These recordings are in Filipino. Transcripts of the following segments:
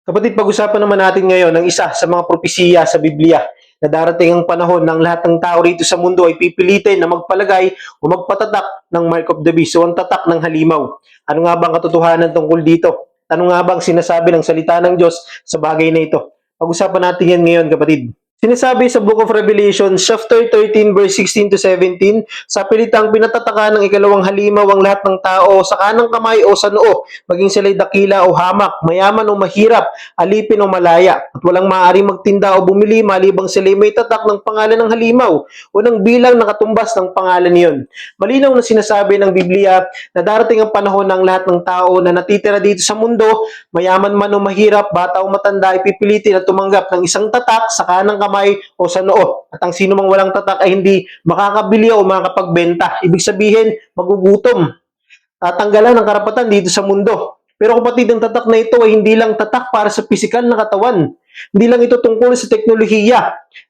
Kapatid, pag-usapan naman natin ngayon ng isa sa mga propesiya sa Biblia na darating ang panahon ng lahat ng tao rito sa mundo ay pipilitin na magpalagay o magpatatak ng Mark of the Beast o ang tatak ng halimaw. Ano nga ba ang katotohanan tungkol dito? Ano nga ba ang sinasabi ng salita ng Diyos sa bagay na ito? Pag-usapan natin yan ngayon, kapatid. Sinasabi sa Book of Revelation, chapter 13, verse 16 to 17, sa pilitang pinatataka ng ikalawang halimaw ang lahat ng tao sa kanang kamay o sa noo, maging sila'y dakila o hamak, mayaman o mahirap, alipin o malaya, at walang maaaring magtinda o bumili malibang sila'y may tatak ng pangalan ng halimaw o ng bilang nakatumbas ng pangalan niyon. Malinaw na sinasabi ng Biblia na darating ang panahon ng lahat ng tao na natitira dito sa mundo, mayaman man o mahirap, bata o matanda, ipipilitin na tumanggap ng isang tatak sa kanang kamay o sa noo. At ang sino mang walang tatak ay hindi makakabili o makakapagbenta. Ibig sabihin, magugutom. Tatanggalan ng karapatan dito sa mundo. Pero kapatid, ang tatak na ito ay hindi lang tatak para sa pisikal na katawan. Hindi lang ito tungkol sa teknolohiya.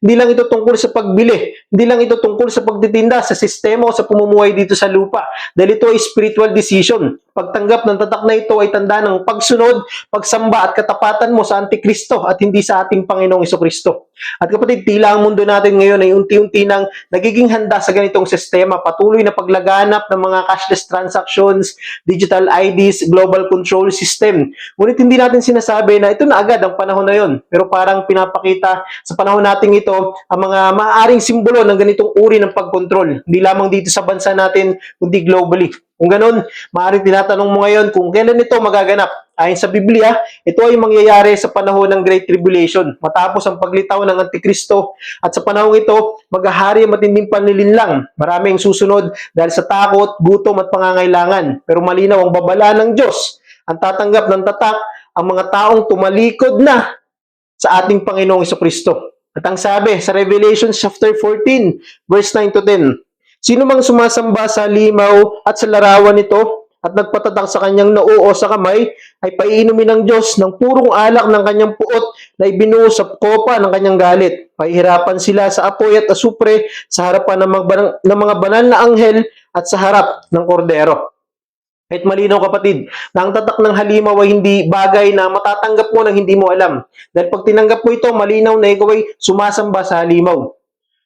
Hindi lang ito tungkol sa pagbili. Hindi lang ito tungkol sa pagtitinda, sa sistema o sa pumumuhay dito sa lupa. Dahil ito ay spiritual decision. Pagtanggap ng tatak na ito ay tanda ng pagsunod, pagsamba at katapatan mo sa Antikristo at hindi sa ating Panginoong Hesukristo. At kapatid, tila ang mundo natin ngayon ay unti-unti nang nagiging handa sa ganitong sistema. Patuloy na paglaganap ng mga cashless transactions, digital IDs, global control system. Ngunit hindi natin sinasabi na ito na agad ang panahon na yon. Pero parang pinapakita sa panahon natin ito ang mga maaaring simbolo ng ganitong uri ng pagkontrol. Hindi lamang dito sa bansa natin, kundi globally. Kung ganun, maaaring tinatanong mo ngayon kung kailan ito magaganap. Ayon sa Biblia, ito ay mangyayari sa panahon ng Great Tribulation, matapos ang paglitaw ng Antikristo. At sa panahon ito, maghahari ang matinding panlilinlang. Marami ang susunod dahil sa takot, gutom at pangangailangan. Pero malinaw ang babala ng Diyos. Ang tatanggap ng tatak, ang mga taong tumalikod na sa ating Panginoong Hesukristo. At ang sabi sa Revelation chapter 14, verse 9 to 10, sino mang sumasamba sa limaw at sa larawan nito at nagpatatak sa kanyang noo o sa kamay ay paiinumin ng Diyos ng purong alak ng kanyang puot na ibinuo sa kopa ng kanyang galit. Pahihirapan sila sa apoy at asupre sa harapan ng mga banal na anghel at sa harap ng kordero. Kahit malinaw kapatid, na ang tatak ng halimaw ay hindi bagay na matatanggap mo nang hindi mo alam. Dahil pag tinanggap mo ito, malinaw na ikaw ay sumasamba sa halimaw.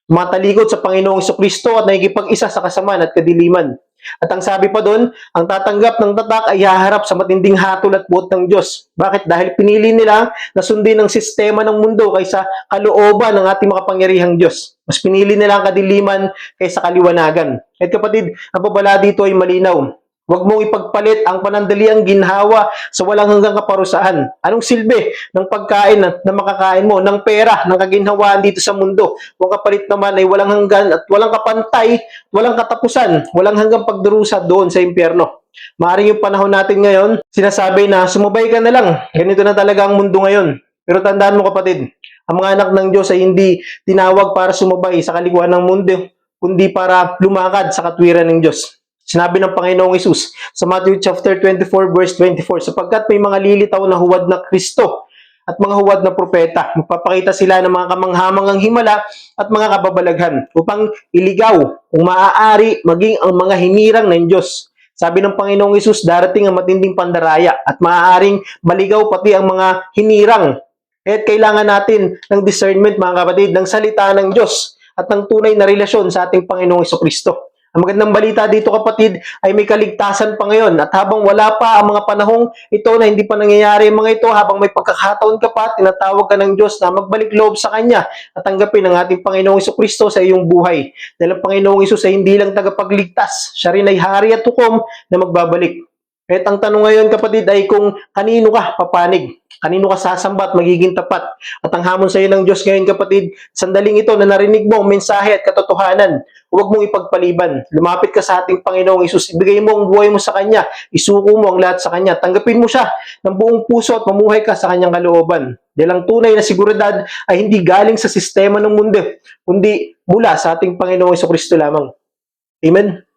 Matalikod sa Panginoong Hesukristo at nakikipag-isa sa kasamaan at kadiliman. At ang sabi pa doon, ang tatanggap ng tatak ay haharap sa matinding hatol at buot ng Diyos. Bakit? Dahil pinili nila na sundin ang sistema ng mundo kaysa kalooban ng ating makapangyarihang Diyos. Mas pinili nila ang kadiliman kaysa kaliwanagan. At kapatid, ang babala dito ay malinaw. Huwag mong ipagpalit ang panandaliang ginhawa sa walang hanggang kaparusahan. Anong silbi ng pagkain na makakain mo, ng pera, ng kaginhawaan dito sa mundo? Kung kapalit naman ay walang hanggan at walang kapantay, walang katapusan, walang hanggang pagdurusa doon sa impyerno. Maaring yung panahon natin ngayon, sinasabi na sumubay ka na lang. Ganito na talaga ang mundo ngayon. Pero tandaan mo kapatid, ang mga anak ng Diyos ay hindi tinawag para sumubay sa kaliguan ng mundo, kundi para lumakad sa katwiran ng Diyos. Sinabi ng Panginoong Hesus sa Matthew chapter 24 verse 24, sapagkat may mga lilitaw na huwad na Kristo at mga huwad na propeta. Magpapakita sila ng mga kamanghamangang himala at mga kababalaghan upang iligaw kung maaari maging ang mga hinirang ng Diyos. Sabi ng Panginoong Hesus, darating ang matinding pandaraya at maaaring maligaw pati ang mga hinirang. At kailangan natin ng discernment mga kapatid, ng salita ng Diyos at ng tunay na relasyon sa ating Panginoong Hesukristo. Ang magandang balita dito kapatid ay may kaligtasan pa ngayon at habang wala pa ang mga panahong ito na hindi pa nangyayari mga ito, habang may pagkakataon ka pa, tinatawag ka ng Diyos na magbalik loob sa Kanya at tanggapin ang ating Panginoong Hesukristo sa iyong buhay. Dahil ang Panginoong Hesus ay hindi lang tagapagligtas, siya rin ay hari at hukom na magbabalik. At ang tanong ngayon kapatid ay kung kanino ka papanig, kanino ka sasamba at magiging tapat. At ang hamon sa iyo ng Diyos ngayon kapatid, sandaling ito na narinig mo ang mensahe at katotohanan, huwag mong ipagpaliban. Lumapit ka sa ating Panginoong Hesus, ibigay mo ang buhay mo sa Kanya, isuko mo ang lahat sa Kanya, tanggapin mo siya ng buong puso at mamuhay ka sa Kanyang kalooban. Dahil ang tunay na seguridad ay hindi galing sa sistema ng mundo, kundi mula sa ating Panginoong Hesukristo lamang. Amen?